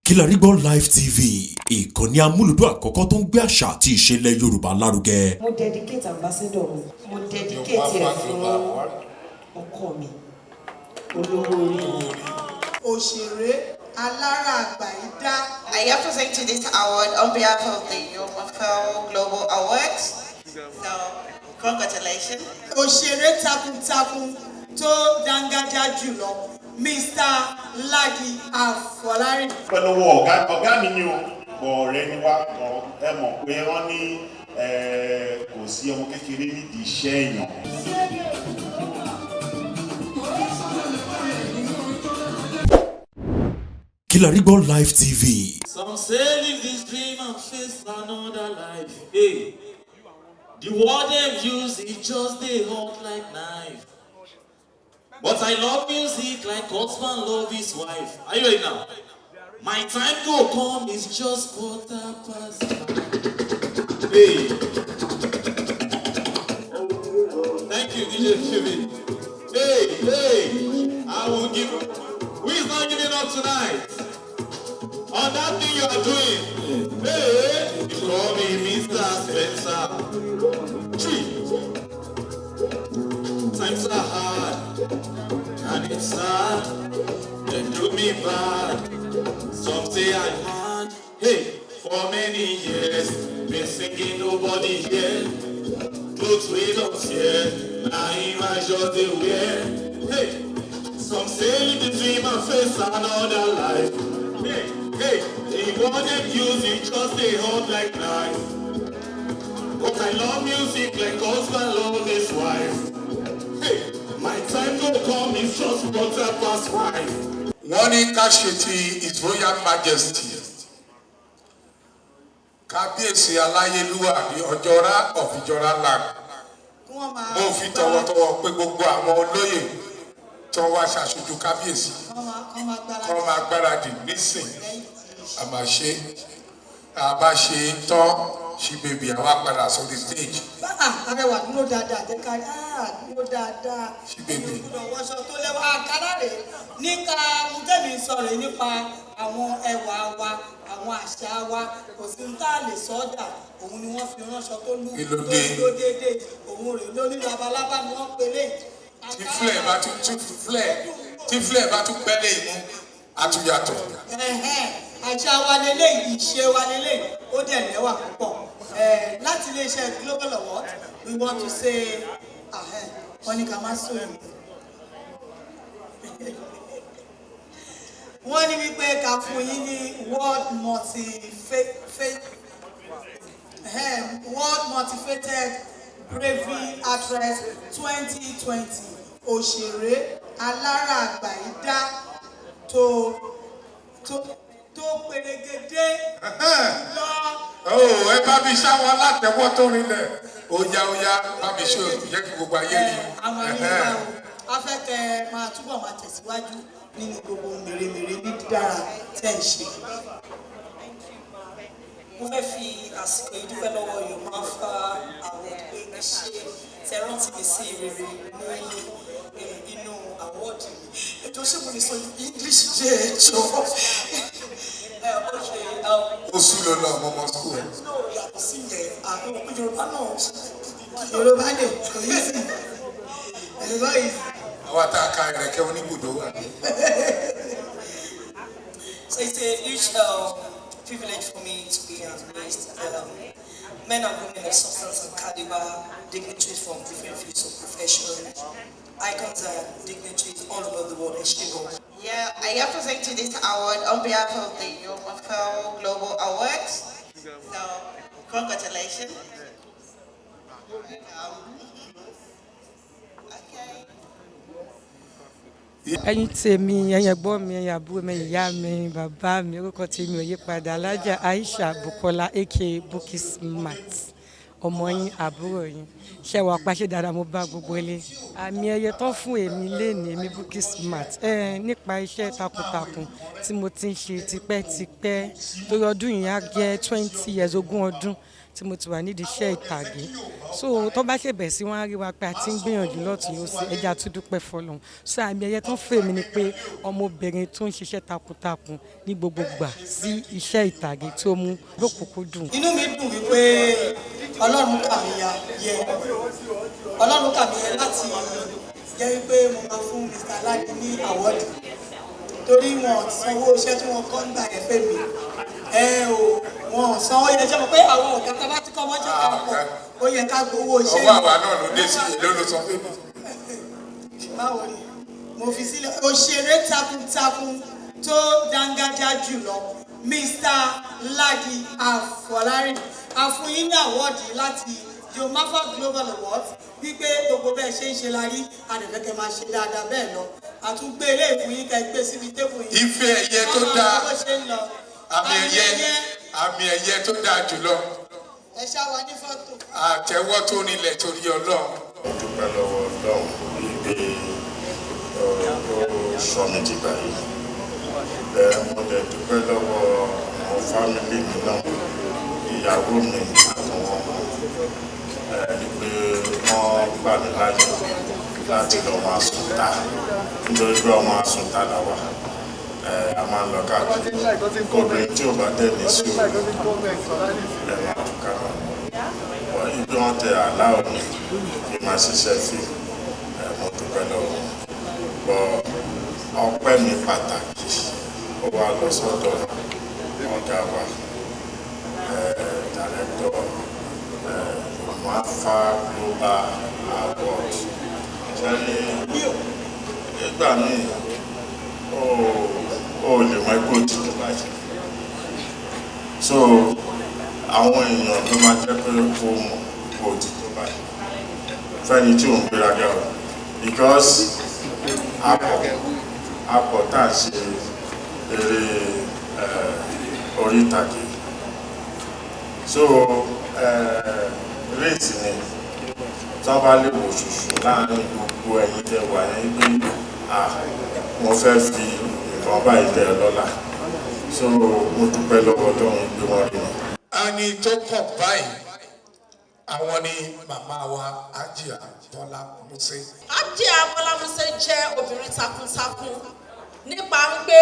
Kilarigbo Live TV, ìkànnì amúlùdún àkọ́kọ́ tó ń gbé àṣà àti ìṣẹ̀lẹ̀ Yorùbá lárugẹ. Mo dedicate ambassador mi. Mo dedicate ẹ̀ fún ọkọ mi. Olówó orí mi. Òṣèré alára àgbàyídá. I am presenting this award on behalf of the Yomafa Global Awards. So, congratulations. Òṣèré takuntakun tó dángájá jùlọ, Mr. Ladi Afọlárin. Pẹ̀lú ọ̀gá mi ni ọ̀rẹ́ ni wá ẹ mọ̀ pé wọ́n ní kò sí ọmọ kékeré nídìí iṣẹ́ èèyàn. Kilarigbo Live TV. Some say live this dream and face another life. Hey, the word them use it just they hot like knife. But I love music like husband love his wife. Are you ready now? My time to come is just quarter past. Hey. Thank you, DJ Shebaby. Hey, I will give. Who is not giving up tonight? On that thing you are doing. Hey, you call me Mr. Spencer. Three. Times are hard, and it's sad. They do me bad. Some say I'm hard. Hey, for many years, been singing nobody here. Clothes we don't share. Now I just they wear. Hey, some say live the dream and face another life. Hey, the one them use it just they hot like knife. But I love music like husband love his wife. Hey, my time to come is just quarter past 5. Wọ́n ní ká ṣe ti His Royal Majesty Kábíyèsí Aláyélúwà ní Ọ̀jọ́rá of Ìjọra land. Mo fi tọwọ́tọwọ́ pé gbogbo àwọn olóyè tó wá ṣàṣojú kábíyèsí kọ́ máa gbáradì nísìn àmàṣe àbáṣe tán Shebaby àwa padà sórí stage. Arẹwà dúró dáadáa àtẹ́kárí dúró dáadáa. Shebaby. Ìwọ̀ṣọ tó lẹ́wọ̀ àkàrà rẹ̀ nípa mùtẹ́mi sọ̀rọ̀ nípa àwọn ẹwà wa, àwọn àṣà wa, kò sí ní tá a lè sọ́dà, òun ni wọ́n fi ránṣọ tó lù tó dúró déédéé, òun rè lórí labalábá ni wọ́n pelé. Tí flẹ̀ bá tún pẹ́lẹ́ ìmú àtúnyàtọ̀. Àṣà wa lélẹ́yìí, ìṣe wa lélẹ́yìí, ó dẹ̀ lẹ́wà púpọ̀. Láti iléeṣẹ́ Global Award, we want to say, wọ́n ní ká má sóyún. Wọ́n ní wípé ká fún yín ní World Motivated Bravery Actress 2020. Òṣèré alára àgbàyídá tó pèrègèdè lọ. Ẹ bá mi ṣáwọn látẹ̀wọ́ tó rinlẹ̀. Oya bá mi ṣe òjẹ́ kí gbogbo ayé rí. Àwọn ènìyàn afẹ́kẹ́ máa túbọ̀ máa tẹ̀síwájú nínú gbogbo mèremère ní dídára tẹ̀ ń ṣe. Mo fẹ́ fi àsìkò yìí dúpẹ́ lọ́wọ́ Yomafa àwọn pé ẹ ṣe tẹ̀rántí mi sí rere ní inú àwọ́ọ̀dù mi. Ètò ṣé mo lè sọ English jẹ́ ẹjọ́. Oṣù ló lọ ọmọ school. Yàtọ̀ sí yẹn, àwọn òpin Yorùbá náà. Yorùbá lè kò yí sí. Yorùbá yìí. Àwọn àtàkà ìrẹ̀kẹ́ oníbùdó wà. So it's a huge privilege for me to be amazed. Men and women of substance and caliber, dignitaries from different fields of profession, icons and dignitaries all over the world. Yeah, I am presenting this award on behalf of the Yomafa Global Awards. So, congratulations. Ẹ̀yin tèmi, ẹ̀yin ẹ̀gbọ́n mi, ẹ̀yin àbúrò mi, ìyá mi, bàbá mi, orúkọ tèmi ò yí padà. Alájà Aisha Bukola aka Bukky Smart. ọmọ yín àbúrò yín ṣe wà pàṣẹ dáadáa mo bá gbogbo ilé àmì ẹ̀yẹ tán fún èmi lénìí èmi Bukky Smart nípa iṣẹ́ takuntakun tí mo ti ń ṣe tipẹ́tipẹ́ lórí ọdún yìí á jẹ́ 20 years ogún ọdún tí mo ti wà nídìí iṣẹ́ ìtàgé so tó bá ṣe bẹ̀ sí wọn á rí wa pé a ti ń gbìyànjú lọ́tún yóò sí ẹja tó dúpẹ́ fọlọ́run so àmì ẹ̀yẹ tán fún èmi ni pé ọmọbìnrin tó ń ṣiṣẹ́ takuntakun ní gbogbo gbà sí iṣẹ́ ìtàgé tó mú lókùnkúndùn. inú mi dùn wípé ọlọ́run kà mí yẹ ọlọ́run kà mí yẹ láti jẹ́ wípé mo máa fún Mr. Aládé ní àwọ́dì torí wọn sanwó iṣẹ́ tí wọ́n kọ́ ń gbà yẹn fẹ́ mi wọn sanwó yẹn jẹ́ mọ̀ pé àwọn ọ̀gá tá a bá ti kọ́ mọ́jọ́ ká pọ̀ ó yẹ ká gbowó iṣẹ́ ọwọ́ àwa náà ló dé sí èlò ló sọ fún mi. báwo ni mo fi sílẹ̀ òṣèré takuntakun tó dángájá jùlọ Mr. Ladi Afọlárin àfúnyín ní àwọ́dì láti Yomafa Global Awards wípé gbogbo bẹ́ẹ̀ ṣe ń ṣe la rí àdẹ̀fẹ́kẹ́ máa ṣe dáadáa bẹ́ẹ̀ lọ àtúngbé ilé ìfúnyín ká gbé síbi tébù yín. ife ẹ̀yẹ tó dáa àmì ẹ̀yẹ tó dáa jùlọ. ẹ ṣáwa ní fọ́tò. àtẹ́wọ́ tó nílẹ̀ torí Ọlọ́run. mo dúpẹ́ lọ́wọ́ Ọlọ́run wípé ó sọ mi dìgbà yìí. mo dẹ̀ dúpẹ́ lọ́wọ́ àwọn fámìlì mi náà ìyàwó mi àtàwọn ọmọ pé wọ́n gbà mí láyè láti lọ máa sùn ta nítorí pé ọmọ àsùntà làwà a máa ń lọ káàkiri obìnrin tí ò bá tẹ̀ ní sí òru máa túká náà ibi wọn tẹ aláwọ̀ mi kí n máa ṣiṣẹ́ fi mo dúpẹ́ lọ́wọ́ bọ́ ọpẹ́ mi pàtàkì ó wá lọ sọ́dọ̀ ọ̀gá wa director Yomafa Global Award ṣẹlẹ̀ ìgbà míì ó lè mọ ẹgbẹ́ òtítọ́ báyìí so àwọn èèyàn ló máa jẹ́ pé ó mọ̀ òtítọ́ báyìí fẹ́ni tí ò ń gbéraga o because apọ̀ tá à ń ṣe eré orí ìtàgé so réètì ni tí wọ́n bá lè wò ṣùṣù láàrin gbogbo ẹ̀yin tẹ́ wà yẹn pé mo fẹ́ fi nǹkan báyìí tẹ́ ẹ lọ́la so mo dúpẹ́ lọ́wọ́ Ọlọ́run pé wọ́n rí mi. ẹni tó kàn báyìí àwọn ni màmá wa Hajiya Bọ́lá Músè. Hajiya Bọ́lá Músè jẹ́ obìnrin takuntakun nípa wípé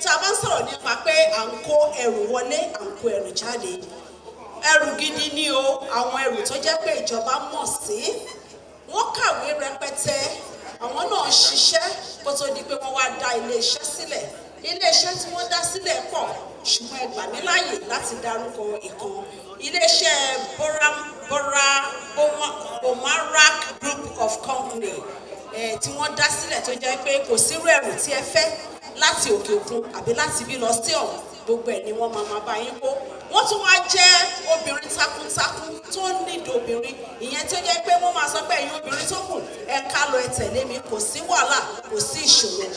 tí a bá ń sọ̀rọ̀ nípa pé à ń kó ẹrù wọlé à ń kó ẹrù jáde ẹrù gidi ni o àwọn ẹrù tó jẹ́ pé ìjọba mọ̀ sí wọ́n kàwé rẹpẹtẹ àwọn náà ṣiṣẹ́ kó tó di pé wọ́n wá dá iléeṣẹ́ sílẹ̀ iléeṣẹ́ tí wọ́n dá sílẹ̀ pọ̀ ṣùgbọ́n ẹ gbà mí láàyè láti dárúkọ ìkan iléeṣẹ́ Bomarak Group of Company tí wọ́n dá sílẹ̀ tó jẹ́ pé kò sírú ẹrù tí ẹ fẹ́ láti òkè òkun àbí láti bí lọ sí ọ̀hún gbogbo ẹ̀ ni wọ́n máa bá yín kó wọ́n tún wá jẹ́ obìnrin takuntakun tó nídìí obìnrin ìyẹn tó jẹ́ pé wọ́n máa sọ pé ẹ̀yin obìnrin tó kù ẹ ká lọ ẹ tẹ̀lé mi kò sí wàhálà kò sí ìṣòro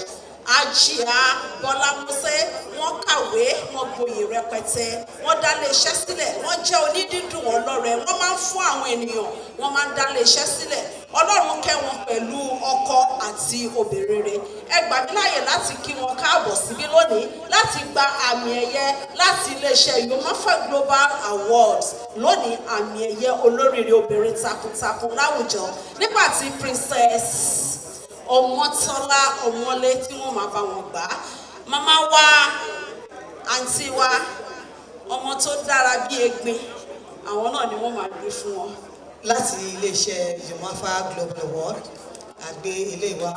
Hajiya Bọ́lá Músè wọ́n kàwé wọ́n gboyè rẹpẹtẹ wọ́n dá iléeṣẹ́ sílẹ̀ wọ́n jẹ́ onídídùn ọlọ́rẹ̀ wọ́n máa ń fún àwọn ènìyàn wọ́n máa ń dá iléeṣẹ́ sílẹ̀ Ọlọ́run kẹ́ wọn pẹ̀lú ọkọ àti obìnrin rere ẹ gbà mí láàyè láti kí wọn káàbọ̀ síbí lónìí láti gba àmì ẹ̀yẹ láti iléeṣẹ́ Yomafa Global Awards lónìí àmì ẹ̀yẹ olóríire obìnrin takuntakun láwùjọ nígbà tí Princess Ọmọtọ́lá Ọmọlé tí wọ́n máa bá wọn gbà á màmá wa àǹtí wa ọmọ tó dára bí egbin àwọn náà ni wọ́n máa gbé fún wọn. láti iléeṣẹ́ Yomafa Global Award àgbé ilé ìwà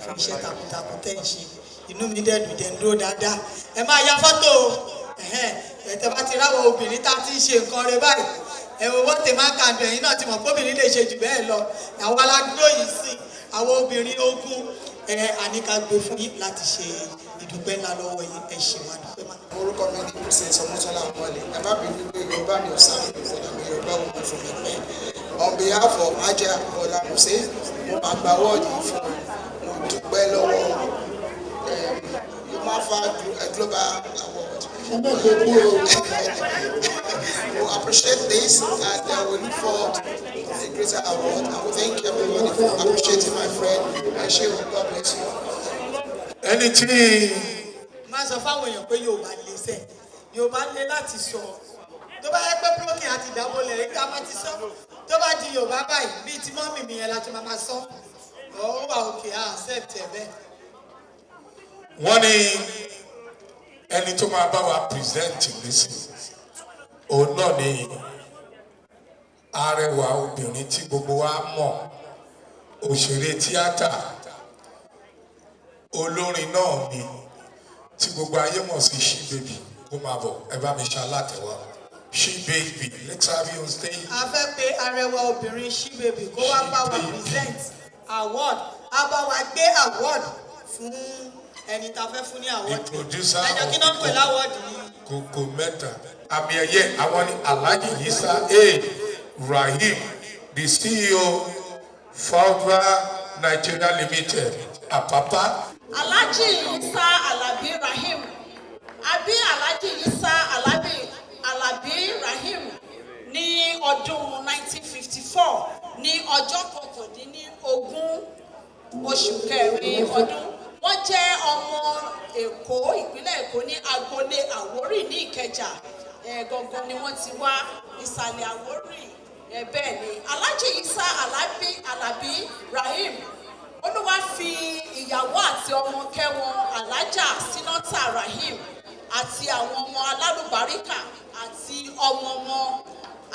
fún iṣẹ́ takuntakun tẹ́ ń ṣe inú mi dẹ́dùn jẹ́ ń dúró dáadáa ẹ máa ya fọ́tò ẹ̀tẹ̀ bá ti ráwọ̀ obìnrin tá a ti ń ṣe nǹkan rẹ báyìí ẹ̀wọ̀n wọ́n tẹ̀ máa kàdùn ẹ̀yìn náà ti mọ̀ pé obìnrin lè ṣe jù bẹ́ẹ̀ lọ àwọn aládùúgbò yìí sí àwọn obìnrin ogun àníkà gbé fún yín láti ṣe ìdúpẹ́ ńlá lọ́wọ́ yín ẹ ṣe wá dúpẹ́ má. orúkọ mi ni Princess Ọmọtọ́lá Ọmọlé ẹ má bínú pé Yorùbá mi ò sáré ìfọdà mi Yorùbá ò mọ fún mi pẹ́ on behalf of Hajiya Bọ́lá Músè mo máa gba wọ́ọ̀dì fún mo dúpẹ́ lọ́wọ́ Yomafa Global Award We appreciate this and we look forward to the greater award. And we thank everybody for appreciating my friend. And God bless you. Anything. Máa sọ fáwọn èèyàn pé Yorùbá lè sẹ̀. Yorùbá lè láti sọ. Tó bá yẹ pé blókì àti ìdábòlẹ̀ yìí ká máa ti sọ. Tó bá di Yorùbá báyìí bíi ti mọ́mì mi yẹn láti máa sọ. Ó wà òkè á accept ẹ̀ bẹ́ẹ̀. Wọ́n ní ẹni tó máa bá wa present nísìnyí. Òun náà ni arẹwà obìnrin tí gbogbo wa mọ̀. Òṣèré tíátà. Olórin náà ni. Tí gbogbo ayé mọ̀ sí Shebaby kó máa bọ̀ ẹ bá mi ṣe alátẹ̀wá Shebaby let's have you on stage. A fẹ́ pe arẹwà obìnrin Shebaby kó wá bá wa present award a bá wa gbé award fún ẹni tá a fẹ́ fún ní award. The producer ẹjọ́ kí náà ń pè láwọ́ọ̀dù ni. Kòkò mẹ́ta àmì ẹ̀yẹ àwọn ni Alhaji Isa Rahim the CEO founder Nigeria Limited Apapa. Alhaji Isa Alabi Rahim àbí Alhaji Isa Alabi Rahim ní ọdún 1954 ní ọjọ́ kọkàndínlógún oṣù kẹrin ọdún. Wọ́n jẹ́ ọmọ Èkó ìpínlẹ̀ Èkó ní agboolé Àwórì ní Ìkẹjà gangan ni wọ́n ti wá ìsàlẹ̀ Àwórì bẹ́ẹ̀ ni Alhaji Isa Alabi Rahim Olúwa fi ìyàwó àti ọmọ kẹwọn Alhaja Sinata Rahim àti àwọn ọmọ alálùbáríkà àti ọmọ wọn.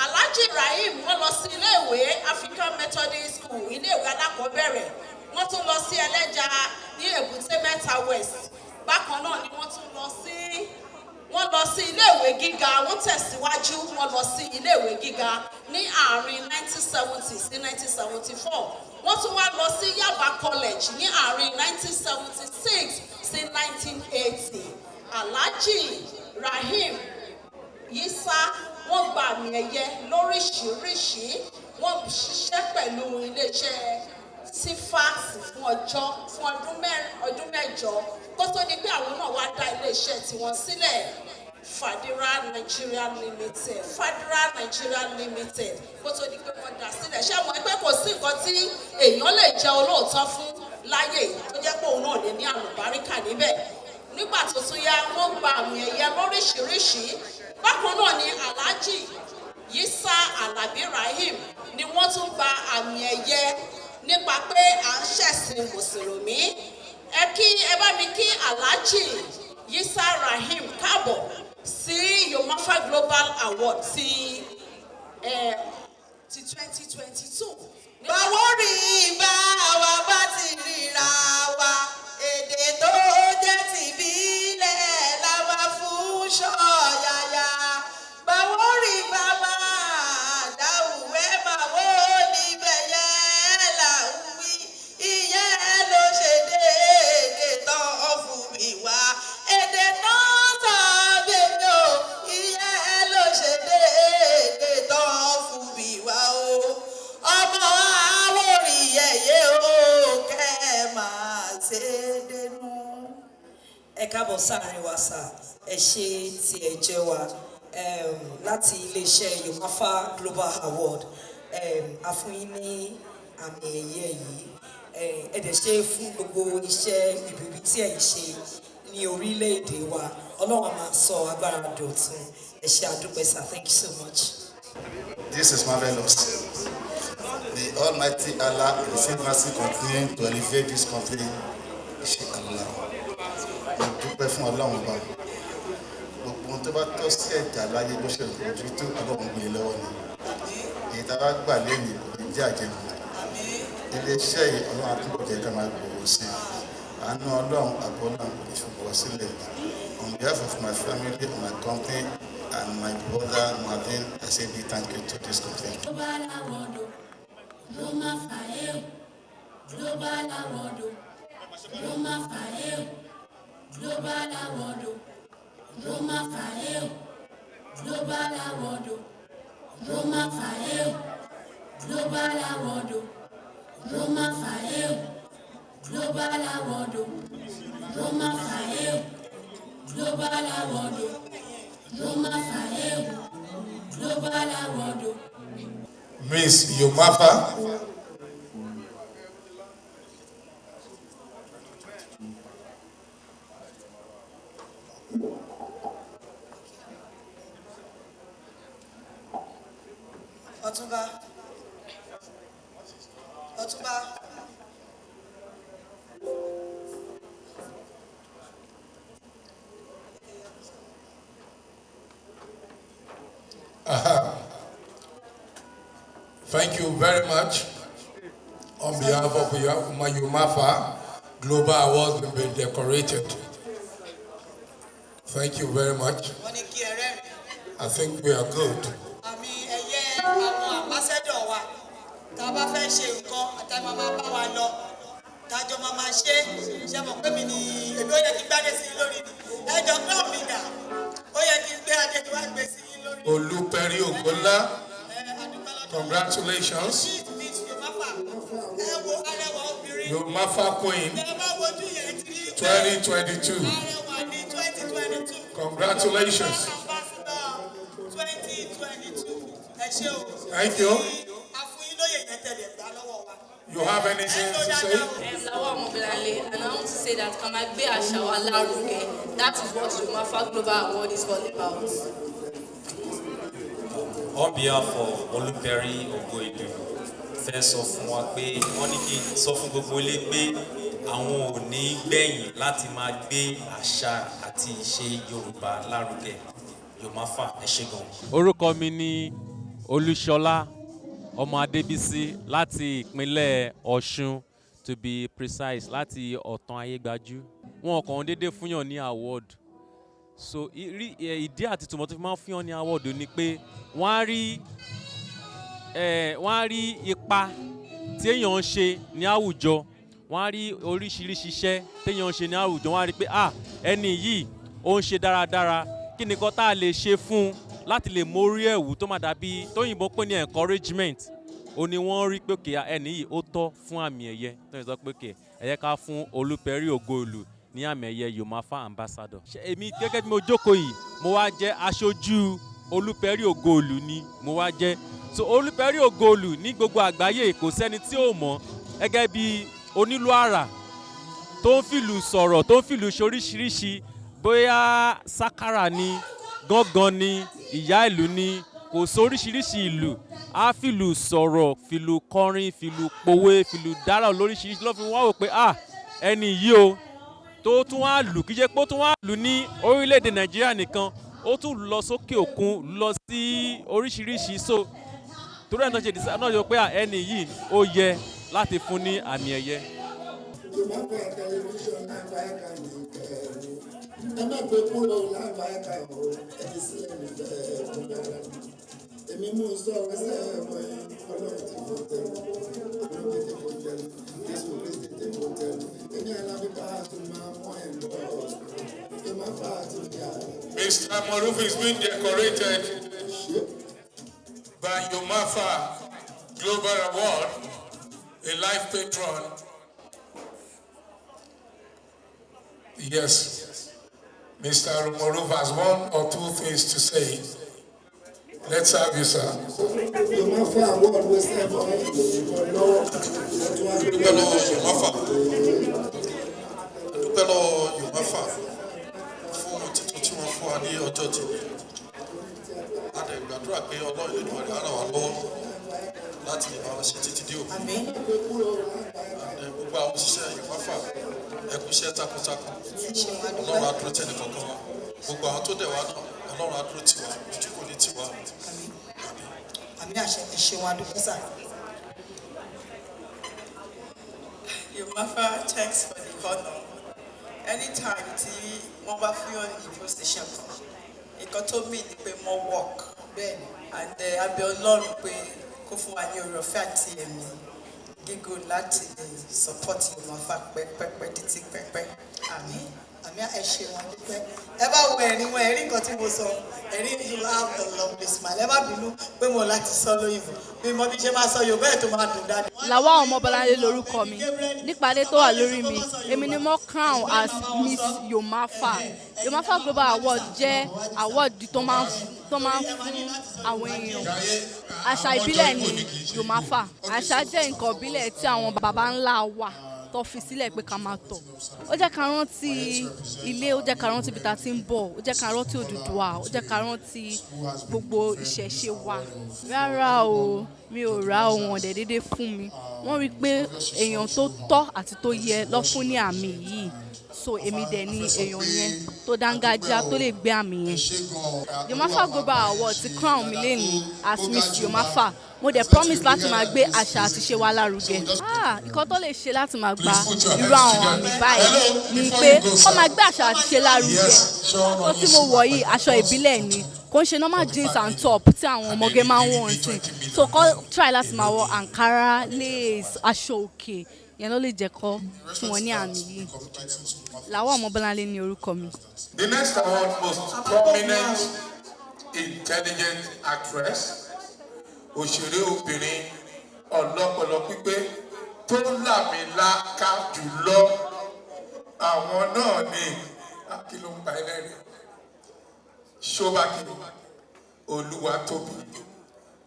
Alhaji Rahim wọ́n lọ sí iléèwé African Methodist School iléèwé alákọ̀ọ́bẹ̀rẹ̀ wọ́n tún lọ sí Ẹlẹ́ja ní Èbúté Mẹ́ta West bákan náà ni wọ́n lọ sí iléèwé gíga wọ́n tẹ̀síwájú wọ́n lọ sí iléèwé gíga ní àárín 1970 sí 1974 wọ́n tún wá lọ sí Yaba College ní àárín 1976 sí 1980 Alhaji Rahim Isa wọ́n gba àmì ẹ̀yẹ lóríṣiríṣi wọ́n ṣiṣẹ́ pẹ̀lú iléeṣẹ́ sífàs fún ọdún mẹ́jọ kó tó ní pé àwọn náà wá dá iléeṣẹ́ tiwọn sílẹ̀ Fadira Nigeria Limited kó tó ní pé wọ́n dá sílẹ̀ ṣé àwọn ẹgbẹ́ kò sí nǹkan tí èèyàn lè jẹ́ olóòótọ́ fún láyé tó jẹ́ pé òun náà lè ní àlùbáríkà níbẹ̀ nígbà tó tún yá wọ́n gba àmì ẹ̀yẹ lóríṣiríṣi bákan náà ni Alhaji Isa Alabi Rahim ni wọ́n tún gba àmì ẹ̀yẹ nípa pé à ń ṣẹ̀sìn mùsùlùmí ẹ bá mi kí Alhaji Isa Rahim káàbọ̀ sí Yomafa Global Award ti 2022. Báwo rí bá wa bá ti ríra wa èdè tó jẹ́ tìbílẹ̀ la máa fún ṣọ̀yàyà báwo rí bá máa dáhùwẹ́ máa wó níbẹ̀ yẹn là ń wí ìyẹn ló ṣe déédéé tán fún mi wá èdè náà sọ bèbè o ìyẹn ló ṣe déédéé tán fún mi wá o ọmọ Àwórì yẹ̀yẹ́ o kẹ́ máa ṣe dénú. Ẹ káàbọ̀ sáàrin wa sà ẹ ṣe tí ẹ jẹ́ wa láti iléeṣẹ́ Yomafa Global Award a fún yín ní àmì ẹ̀yẹ yìí ẹ dẹ̀ ṣe fún gbogbo iṣẹ́ ìbíbí tí ẹ̀ ń ṣe ní orílẹ̀-èdè wa Ọlọ́run máa sọ agbára dọ̀tun ẹ ṣe àdúpẹ́ sà thank you so much. This is marvelous. The Almighty Allah in His mercy continue to elevate this country. Inshallah. Mo dúpẹ́ fún Ọlọ́run ọba. Gbogbo ohun tó bá tọ́ sí ẹ̀dá láyé bó ṣe lójú tó Ọlọ́run gbé lọ́wọ́ ni. Èyí tá a bá gbà lẹ́yìn kò ní jẹ́ àjẹmọ́. Ilé-iṣẹ́ yìí Ọlọ́run àtúbọ̀ jẹ́ ká máa gbòòrò sí i. Àánú Ọlọ́run àbọ̀ Ọlọ́run kò ní fi bọ̀ sílẹ̀. On behalf of my family and my company and my brother Marvin, I say big thank you to this company. Global Award, Yomafa, Global Award, Yomafa, Global Award, Yomafa, Global Award, Yomafa, Global Award, Yomafa, Global Award, Yomafa, Global Award. Yomafa, global award. Miss Yomafa. Ọ̀túnba. Thank you very much. On behalf of my Yomafa, Global Awards have been decorated. Thank you very much. I think we are good. Oluperi Ogola, congratulations. Yomafa Queen 2022. Congratulations. Thank you. You have anything to say? And I want to say that Kamagbe Ashawa Laruge, that is what Yomafa Global Award is all about. On behalf of Oluperi Ogoidu, fẹ́ sọ fún wa pé wọ́n ní kí sọ fún gbogbo ilé pé àwọn ò ní gbẹ̀yìn láti máa gbé àṣà àti ìṣe Yorùbá lárugẹ. Yomafa, ẹ ṣé gan. Orúkọ mi ni Olúṣọlá ọmọ Adébísí láti ìpínlẹ̀ Ọ̀ṣun, to be precise, láti Ọ̀tàn Ayégbájú. Wọn kàn déédéé fúnyàn ní award. So ìdí àti tùmọ̀ tó fi máa ń fúnyàn ní award ni pé wọ́n á rí ipa tí èèyàn ń ṣe ní àwùjọ, wọ́n á rí oríṣiríṣi iṣẹ́ téèyàn ń ṣe ní àwùjọ, wọ́n á rí pé ẹni yìí ó ń ṣe dáradára, kí ni kan tá a lè ṣe fún un láti lè mórí ẹ̀wù tó máa dàbí tóyìnbó pé ní encouragement. Ó ní wọ́n rí pé òkè ẹni yìí ó tọ́ fún àmì ẹ̀yẹ, tó ń sọ pé òkè ẹ̀yẹ ká fún Olúpẹ̀rí Ògoolù ní àmì ẹ̀yẹ Yomafa ambassador. Èmi gẹ́gẹ́ bí mo jókòó yìí, mo wá jẹ́ aṣojú Olúpẹ̀rí Ògoolù ni mo wá jẹ́. So Olúpẹ̀rí Ògoolù ní gbogbo àgbáyé kò sẹ́ni tí ò mọ̀ gẹ́gẹ́ bí onílù àrà tó ń fìlù sọ̀rọ̀, tó ń fìlù ṣoríṣiríṣi, bóyá sákárà ni, gángan ni, ìyá ìlú ni, kò sóríṣiríṣi ìlù, á fìlù sọ̀rọ̀, fìlù kọrin, fìlù pòwe, fìlù dára lóríṣiríṣi, ló fi wá wò pé ẹni yìí o tó tún wá lù, kí jẹ́ pé ó tún wá lù ní orílẹ̀-èdè Nàìjíríà nìkan, ó tún lọ sókè òkun, lọ sí oríṣiríṣi. So torí ẹ̀ náà ṣe dìsa náà yọ pé ẹni yìí ó yẹ láti fún ní àmì ẹ̀yẹ. Mr. Maruf is being decorated by Yomafa Global Award, a life patron. Yes, Mr. Maruf has one or two things to say. Let's have you, sir. Yomafa Award was ever Yomafa fún títún tí wọ́n fún wa ní ọjọ́ tí a dẹ̀ gbàdúrà pé Ọlọ́run lè dùn ara wa lọ́wọ́ láti lè máa ṣe títí dé òkú. Gbogbo àwọn òṣìṣẹ́ Yomafa ẹ kú iṣẹ́ takuntakun, Ọlọ́run á dúró tẹ́nì kankan wa, gbogbo àwọn tó dẹ̀ wá náà Ọlọ́run á dúró tiwa, ojú kò ní tiwa. Àmì àṣẹ ìṣe wa dúpẹ́ sà. Yomafa, thanks for the honor. Anytime tí wọ́n bá fún yàn ní position kan, nǹkan tó mì ní pé more work. Bẹ́ẹ̀ni. And abẹ́ Ọlọ́run pé kó fún wa ní oore ọ̀fẹ́ àti ẹ̀mí gígùn láti lè support Yomafa pẹ́pẹ́pẹ́ títí pẹ́pẹ́. Àmín. àmì ẹ ṣe wọn dúpẹ́ ẹ bá wo ẹ̀rín wọn ẹ̀rín nǹkan tí mo sọ ẹ̀rín you have a lovely smile ẹ má bínú pé mo láti sọ lóyìnbó bí mo bí ṣe máa sọ Yorùbá ẹ̀ tó máa dùn dáadáa. Làwa Ọmọbọ́láńlé lorúkọ mi nípàdé tó wà lórí mi èmi ni mo crown as Miss Yomafa. Yomafa Global Award jẹ́ award tó máa ń fún àwọn èèyàn. Àṣà ìbílẹ̀ ni Yomafa. Àṣà jẹ́ nǹkan ìbílẹ̀ tí àwọn baba ńlá wa tó fi sílẹ̀ pé ká máa tọ̀. Ó jẹ́ ká rántí ilé, ó jẹ́ ká rántí ibi tá a ti ń bọ̀, ó jẹ́ ká rántí Odùduwà, ó jẹ́ ká rántí gbogbo ìṣẹ̀ṣe wa. Rárá o, mi ò rà ohun ọ̀dẹ̀ déédéé fún mi. Wọ́n rí i pé èèyàn tó tọ́ àti tó yẹ lọ fún ní àmì yìí. So èmi dẹ̀ ni èèyàn yẹn tó dángájá tó lè gbé àmì yẹn. Yomafa Global Award ti crown mi lẹ́nu as Miss Yomafa. Mo dẹ̀ promise láti máa gbé àṣà àti ṣe wa lárugẹ. Nǹkan tó lè ṣe láti máa gba irú àwọn àmì báyìí ni pé wọ́n máa gbé àṣà àti ṣe lárugẹ. Aṣọ tí mo wọ̀ yìí aṣọ ìbílẹ̀ ni kò ń ṣe normal jeans and top tí àwọn ọmọge máa ń wọ̀ sí. So kọ́ try láti máa wọ Ankara, lace, aṣọ òkè yẹn ló lè jẹ́ kọ́ fún wọn ní àmì yìí. Làwa Ọmọbọ́láńlé ní orúkọ mi. The next award, most prominent intelligent actress, òṣèré obìnrin ọlọ́pọlọ pípé tó làmìlaka jùlọ àwọn náà ni akíló ń pa ẹlẹ́rìí Shebaby Olúwatóbi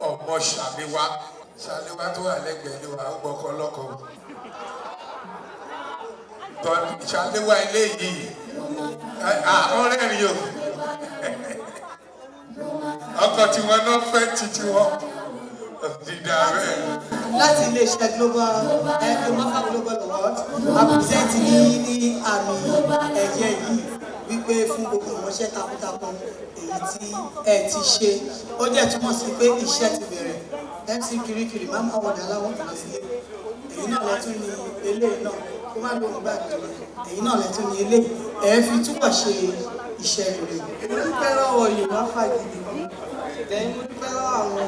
ọmọ Ṣàléwá tó wà lẹ́gbẹ̀ẹ́ ni wà á gbọ́kọ́ lọ́kọ̀ Ṣàléwá eléyìí ọ̀rẹ́ rí o ọkọ̀ tí wọ́n náà fẹ́ títí wọn dídá rẹ̀. Láti iléeṣẹ́ Yomafa Global Award àpùsẹ́ǹtì ní àmì ẹ̀yẹ yìí wípé fún gbogbo ìránṣẹ́ takuntakun èyí tí ẹ ti ṣe ó jẹ́ túmọ̀ sí pé iṣẹ́ ti bẹ̀rẹ̀ MC Kirikiri máa máa wọ̀dà aláwọ̀ kan sílé èyí náà lẹ́tún ní eléyìí náà kó má lóun gbàgbé èyí náà lẹ́tún ní eléyìí ẹ̀ fi túbọ̀ ṣe iṣẹ́ rere. Mo dúpẹ́ lọ́wọ́ Yomafa gidi then mo dúpẹ́ lọ́wọ́ àwọn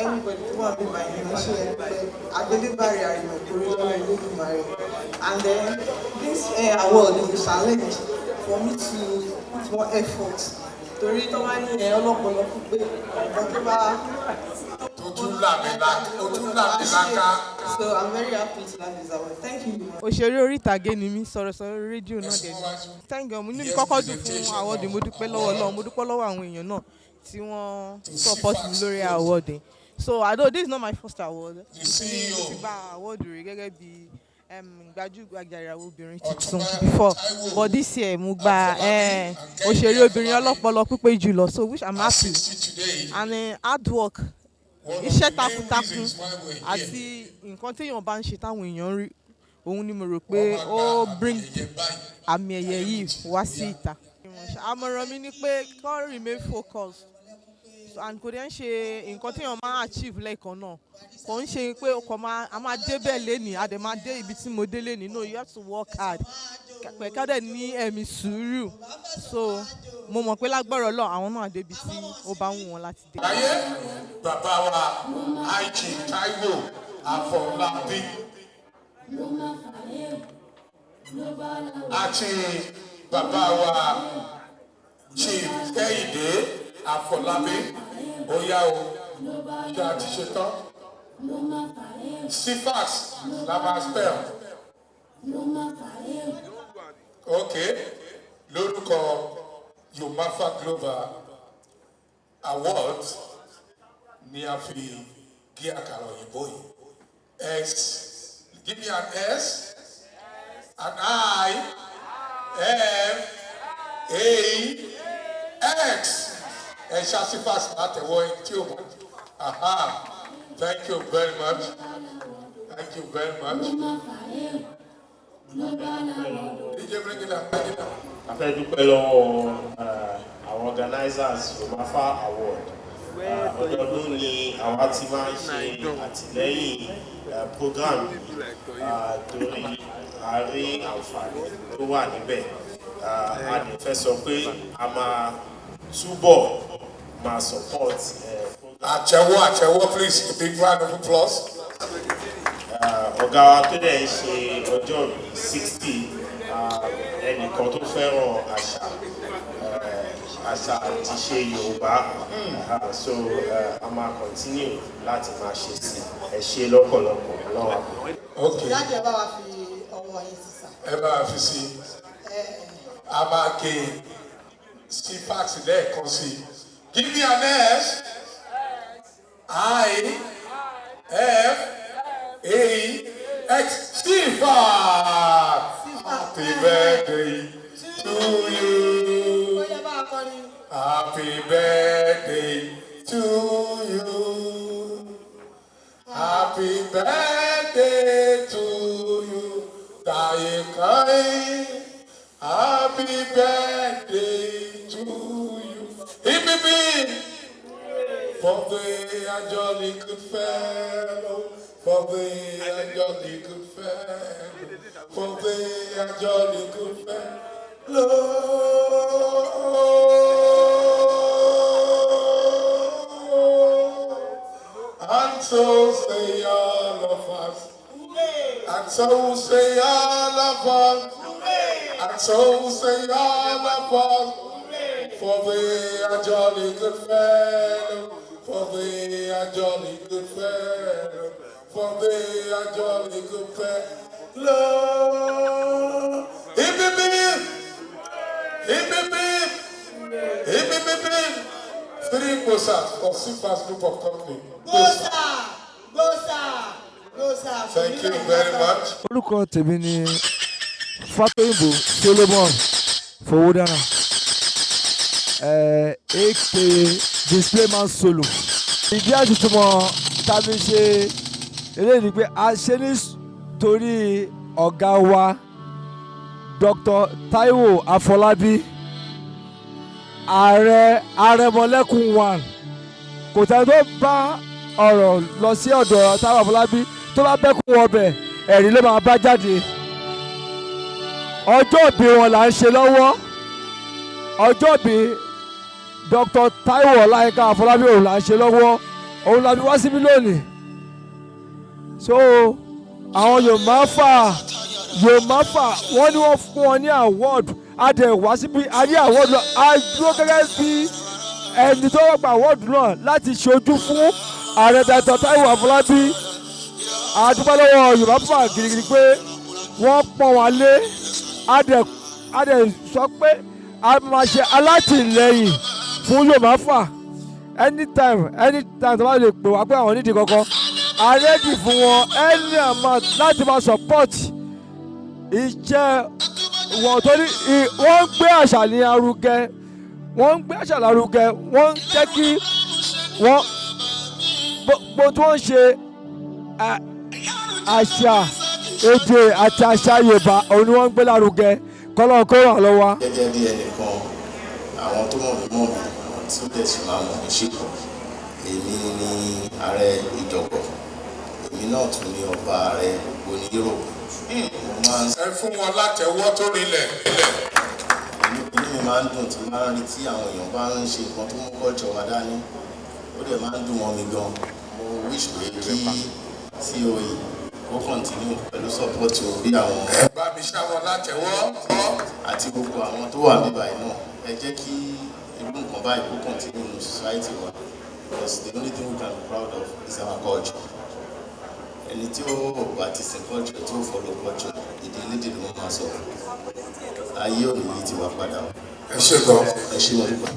everybody tó wà nípa ìrìnàṣẹ́ ẹgbẹ́ Adélébárí Àrìnà torí lọ́wọ́ Olódùmarè and then this award is a challenge for me to put more effort torí tó bá ní ọlọ́pọlọ pípé ọ̀pọ̀ tó bá so I'm very happy to have this award. Thank you. Òṣèré orí ìtàgé ni mí, sọ̀rọ̀sọ̀rọ̀ rédíò náà dẹ̀ ni. Thank God, mo ní kọ́kọ́ dùn fún award, mo dúpẹ́ lọ́wọ́ Ọlọ́run, mo dúpẹ́ lọ́wọ́ àwọn èèyàn náà tí wọ́n support mi lórí award. So although this is not my first award, mo ti gba award rẹ̀ gẹ́gẹ́ bí gbajúgbajà ìràwọ̀ obìnrin tuntun before, but this year mo gba òṣèré obìnrin ọlọ́pọlọ pípé jùlọ, so which I'm happy and hard work, iṣẹ́ takuntakun àti nǹkan téèyàn bá ń ṣe táwọn èèyàn rí òun ni mo rò pé ó bring àmì ẹ̀yẹ yìí wá sí ìta. Àmọ̀ràn mi ni pé kó remain focused and kò dẹ̀ ń ṣe nǹkan téèyàn máa achieve lẹ́ẹ̀kan náà, kò ń ṣe pé ọkọ̀ a máa débẹ̀ lénìí a dẹ̀ máa dé ibi tí mo dé lénìí. No, you have to work hard pẹ̀ká dẹ̀ ní ẹ̀mí sùúrù, so mo mọ̀ pé lágbára Ọlọ́run àwọn náà débi tí ó bá wù wọ́n láti dé. Láyé bàbá wa Àìjì Táíwò Àfọlábí àti bàbá wa Chief Kẹ́hìndé Àfọlábí ó yá o ṣé a ti ṣe tán Sifax la máa spell ok lórúkọ Yomafa Global Award ni a fi gé àkàrà òyìnbó yìí S, give me an S, an I, M, A, X. Ẹ ṣàṣìfàṣì látẹ̀wọ́ ẹni tí ó mọ̀. Aha, thank you very much. Thank you very much. DJ bring it up, bring it up. A fẹ́ dúpẹ́ lọ́wọ́ àwọn organizers Yomafa Award. Ọdọọdún ni àwa ti máa ń ṣe àtìlẹ́yìn program torí a rí àǹfààní tó wà níbẹ̀. A lè fẹ́ sọ pé a máa túbọ̀ máa support. Àtẹ́wọ́ please, a big round of applause. Ọ̀gá wa tó dẹ̀ ń ṣe ọjọ́ 60 ẹnìkan tó fẹ́ràn àṣà àti ṣe Yorùbá so a máa continue láti máa ṣe sí ẹ ṣe lọ́pọ̀lọpọ̀ lọ́wọ́ àpò. Láti ẹ bá wa fi ọwọ́ yín sísà. Ẹ bá wa fi sí a máa ké sí fax lẹ́ẹ̀kan sí. Give me an S. I-F-A-X. Sifax. Happy birthday to you. Happy birthday to you. Happy birthday to you. Jaiye Kuti. Happy birthday to you. Hip hip hip. For the jolly good fellow. For the jolly good fellow. For the jolly good fellow. And so say all of us. And so say all of us. And so say all of us. For we are jolly good fellow. For we are jolly good fellow. For we are jolly good fellow. Hip hip hip. Hip hip hip. Hip hip hip hip. 3 Gosas for Sifax Group of Company. Gosa. Thank you very much. Orúkọ tèmi ni Fatoyinbo Solomon Fowódára aka Displayman Solo. Ìdí àtúntúmọ̀ tàbí ṣe eléyìí ni pé a ṣe nítorí ọ̀gá wa Dr. Taiwo Afọlábí ààrẹ Arẹmọlẹ́kùn 1 kò tẹ́ tó bá ọ̀rọ̀ lọ sí ọ̀dọ̀ Taiwo Afọlábí tó bá bẹ́kún ọbẹ̀ ẹ̀rí ló máa bá jáde. Ọjọ́ ìbí wọn là ń ṣe lọ́wọ́. Ọjọ́ ìbí Dr. Taiwo Ọláyínká Afọlábí òun là ń ṣe lọ́wọ́. Òun la fi wá síbí lónìí. So àwọn Yomafa wọ́n ní wọ́n fún wọn ní award. A dẹ̀ wá síbí a rí award lọ. A dúró gẹ́gẹ́ bí ẹni tó wọ́n gba award náà láti ṣojú fún ààrẹ Dr. Taiwo Afọlábí. A dúpẹ́ lọ́wọ́ Yomafa gidigidi pé wọ́n pọ́n wọn lé. A dẹ̀ sọ pé a máa ṣe alátìlẹyìn fún Yomafa anytime tó bá lè pè wá pé àwọn nídìí kankan a ready fún wọn any amount láti máa support iṣẹ́ wọn torí wọ́n ń gbé àṣà ní arugẹ wọ́n ń jẹ́ kí wọ́n gbogbo tí wọ́n ń ṣe àṣà èdè àti àṣà Yorùbá òun ni wọ́n ń gbé lárugẹ kọ́lọ́n kó ràn lọ́wọ́. Gẹ́gẹ́ bí ẹnìkan àwọn tó mọ̀ mí àwọn tí ó dẹ̀ sì máa mọ̀ mí ṣe èmi ni ààrẹ ìjọ̀gbọ̀ èmi náà tún ní ọba ààrẹ gbogbo ní Europe. Ẹ fún wọn látẹ̀wọ́ tó rinlẹ̀. Inú mi máa ń dùn tí máa ń rí tí àwọn èèyàn bá ń ṣe nǹkan tó mú kọ́jọ wa dání ó dẹ̀ máa ń dùn wọn mi gan. Mo wish pé kí COE ó continue pẹ̀lú support orí àwọn. Ẹ bá mi ṣáwọn látẹ̀wọ́. Àti gbogbo àwọn tó wà níbà yìí náà ẹ jẹ́ kí irú nǹkan báyìí kó continue in society wa because the only thing we can be proud of is our culture. Ẹni tí ó bá ti sin culture tí ó follow culture ìdílé ló máa sọ ayé òní yìí ti wá padà. Ẹ ṣe gan. Ẹ ṣe wọn nípa.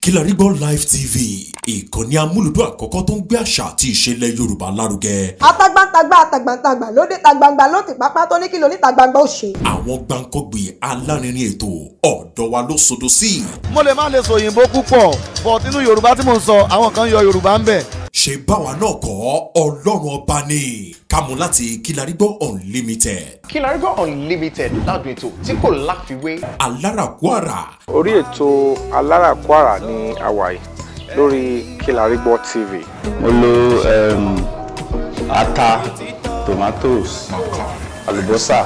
Kilarigbo Live TV ìkànnì amúlùdún àkọ́kọ́ tó ń gbé àṣà àti ìṣẹ̀lẹ̀ Yorùbá lárugẹ. atagbantagba lóde tagbangba ló ti pápá tó ní kí lóní tagbangba ó ṣe. àwọn gbàǹkọ́gbì alárinrin ètò ọ̀dọ́ wa ló sodo sí. mo lè má lè sọ òyìnbó púpọ̀ but nínú Yorùbá tí mò ń sọ àwọn kan yọ Yorùbá ń bẹ̀. ṣe báwa náà kọ́ Ọlọ́run ọba ni kámú láti Kilarigbo Unlimited. Kilarigbo Unlimited ládùn ètò tí kò láfiwé. alárakúàrà. orí ètò alárakúàrà ní àwàyè lórí Kilarigbo TV. mo lo ata tomatoes àlùbọ́sà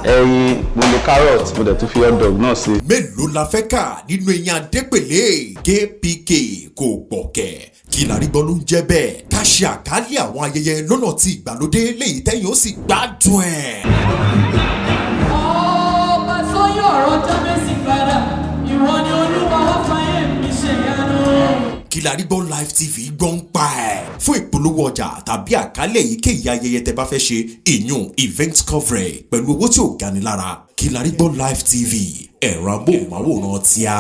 ẹyin mo lo carrot mo dẹ̀ tún fi hot dog náà sí. mélòó la fẹ́ kà nínú eyín adépèlé KPK kò gbọ̀kẹ́ Kilarigbo ló ń jẹ́ bẹ́ẹ̀ ká ṣe àkálẹ̀ àwọn ayẹyẹ lọ́nà tí ìgbàlódé léyìí tẹ́yìn ó sì gbádùn ẹ̀. ọba sọyún ọ̀rọ̀ jábẹ́sì padà ìwọ ni olúwa wá fàyè mi ṣèyanu. Kilarigbo Live TV gbọ́ ń pa ẹ̀. fún ìpolówó ọjà tàbí àkálẹ̀ èyíkéyìí ayẹyẹ tẹ́ bá fẹ́ ṣe ìyún event coverage pẹ̀lú owó tí ò gani lára Kilarigbo Live TV ẹ̀rọ amóhùnmáwòrán tíá.